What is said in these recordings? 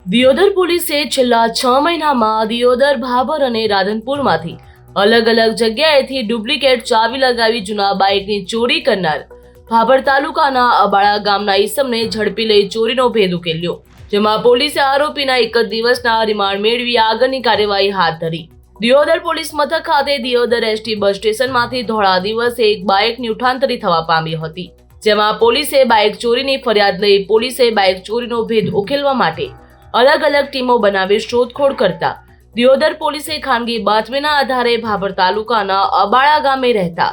દિયોદર પોલીસે છેલ્લા 6 મહિનામાં દિયોદર, ભાભર અને રાધનપુરમાંથી અલગ અલગ જગ્યાએથી ડુપ્લિકેટ ચાવી લગાવી જૂના બાઇકની ચોરી કરનાર ભાભર તાલુકાના અબાળા ગામના ઈસમને ઝડપી લઈ ચોરીનો ભેદ ઉકેલ્યો, જેમાં પોલીસે આરોપીના એક જ દિવસના રિમાન્ડ મેળવી આગળની કાર્યવાહી હાથ ધરી। દિયોદર પોલીસ મથક ખાતે દિયોદર એસટી બસ સ્ટેશનમાંથી ધોળા દિવસે એક બાઇકની ઉઠાંતરી થવા પામી હતી, જેમાં પોલીસે બાઇક ચોરીની ફરિયાદ લઈ પોલીસે બાઇક ચોરીનો ભેદ ઉકેલવા માટે अलग अलग टीमों बनावी शोधखोळ करता दियोदर पोलीसे खानगी बातमीना आधारे भाभर तालुकाना अबाळा गामे रहता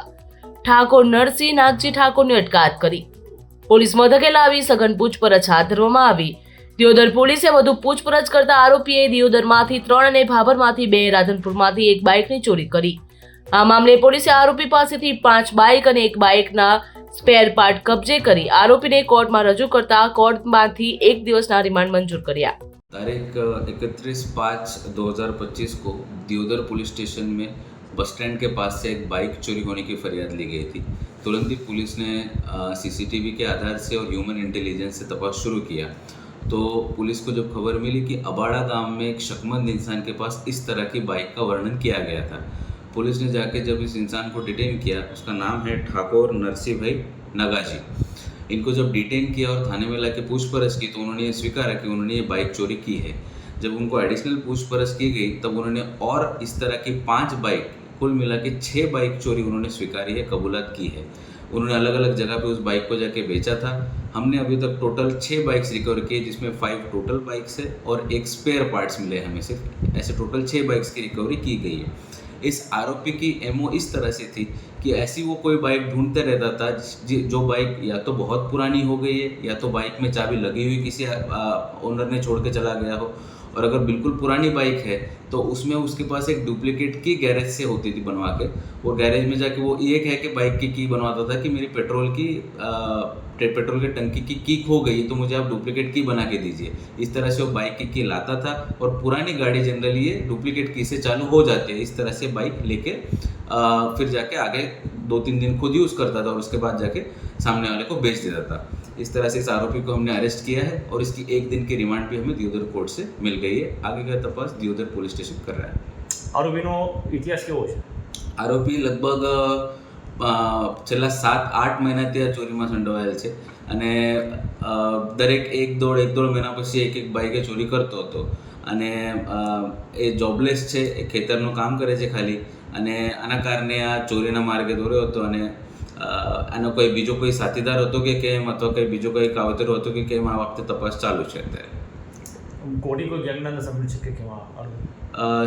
ठाकोर नरसिंह नागजी ठाकोरनी अटकायत करी पोलीस मथके लावी सघन पूछपरछ हाथ धरवामां आवी। दियोदर पोलीसे વધુ પૂછપરછ કરતા આરોપીએ દિયોદરમાંથી 3 અને ભાભરમાંથી 2, રાધનપુરમાંથી 1 બાઇકની ચોરી કરી। આ મામલે પોલીસે આરોપી પાસેથી 5 બાઇક અને 1 બાઇકના સ્પેર પાર્ટ કબજે કરી આરોપીને કોર્ટમાં રજૂ કરતા કોર્ટમાંથી 1 દિવસના રિમાન્ડ મંજूर કર્યા। तारीख 31/5/2025 को दियोदर पुलिस स्टेशन में बस स्टैंड के पास से एक बाइक चोरी होने की फरियाद ली गई थी। तुरंत ही पुलिस ने सीसीटीवी के आधार से और ह्यूमन इंटेलिजेंस से तपास शुरू किया, तो पुलिस को जब खबर मिली कि अबाड़ा गांव में एक शक्मंद इंसान के पास इस तरह की बाइक का वर्णन किया गया था, पुलिस ने जाके जब इस इंसान को डिटेन किया, उसका नाम है ठाकोर नरसिंह भाई नगाजी। इनको जब डिटेन किया और थाने में लाके पूछपरछ की तो उन्होंने ये स्वीकारा कि उन्होंने ये बाइक चोरी की है। जब उनको एडिशनल पूछपरछ की गई तब उन्होंने और इस तरह की 5 बाइक, कुल मिला के 6 बाइक चोरी उन्होंने स्वीकारी है, कबूलात की है। उन्होंने अलग अलग जगह पे उस बाइक को जाके बेचा था। हमने अभी तक टोटल 6 बाइक्स रिकवर किए, जिसमें 5 टोटल बाइक्स है और 1 स्पेयर पार्ट्स मिले हमें सिर्फ। ऐसे टोटल 6 बाइक्स की रिकवरी की गई है। इस आरोपी की एमओ इस तरह से थी कि ऐसी वो कोई बाइक ढूंढते रहता था जो बाइक या तो बहुत पुरानी हो गई है या तो बाइक में चाबी लगी हुई किसी ओनर ने छोड़ के चला गया हो, और अगर बिल्कुल पुरानी बाइक है तो उसमें उसके पास एक डुप्लीकेट की गैरेज से होती थी बनवा के। वो गैरेज में जाके वो ये कह के बाइक की बनवाता था कि मेरी पेट्रोल के टंकी की की खो गई तो मुझे आप डुप्लीकेट की बना के दीजिए। इस तरह से वो बाइक की लाता था, और पुरानी गाड़ी जनरली ये डुप्लीकेट की से चालू हो जाती है। इस तरह से बाइक लेके फिर जाके आगे 2-3 दिन खुद यूज़ करता था और उसके बाद जाके सामने वाले को बेच देता था। इस तरह से इस आरोपी को हमने अरेस्ट किया है और इसकी 1 दिन की रिमांड भी हमें दियोदर कोर्ट से मिल गई है। आगे का तपास दियोदर पुलिस स्टेशन कर रहा है। आरोपीनो इतिहास केवो छे? आरोपी लगभग છેલ્લા 7-8 મહિનાથી આ ચોરીમાં સંડોવાયેલ છે અને દરેક એક દોઢ મહિના પછી એક બાઇકે ચોરી કરતો હતો અને એ જોબલેસ છે, એ ખેતરનું કામ કરે છે ખાલી, અને આના કારણે આ ચોરીના માર્ગે દોર્યો હતો। અને આનો કોઈ બીજો કોઈ સાથીદાર હતો કે કેમ, અથવા કંઈ બીજો કોઈ કાવતરો હતો કે કેમ, આ વખતે તપાસ ચાલુ છે। અત્યારે કોટી કોઈ ગેંગના સંબંધ છે કે કેમ?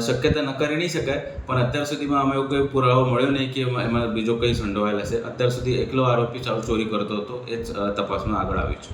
શક્યતા નકારી નહીં શકાય, પણ અત્યાર સુધીમાં અમે કોઈ પુરાવો મળ્યો નહીં કે એમાં બીજો કંઈ સંડોવાયેલ હશે। અત્યાર સુધી એકલો આરોપી ચોરી કરતો હતો, એ જ તપાસમાં આગળ આવ્યું છે।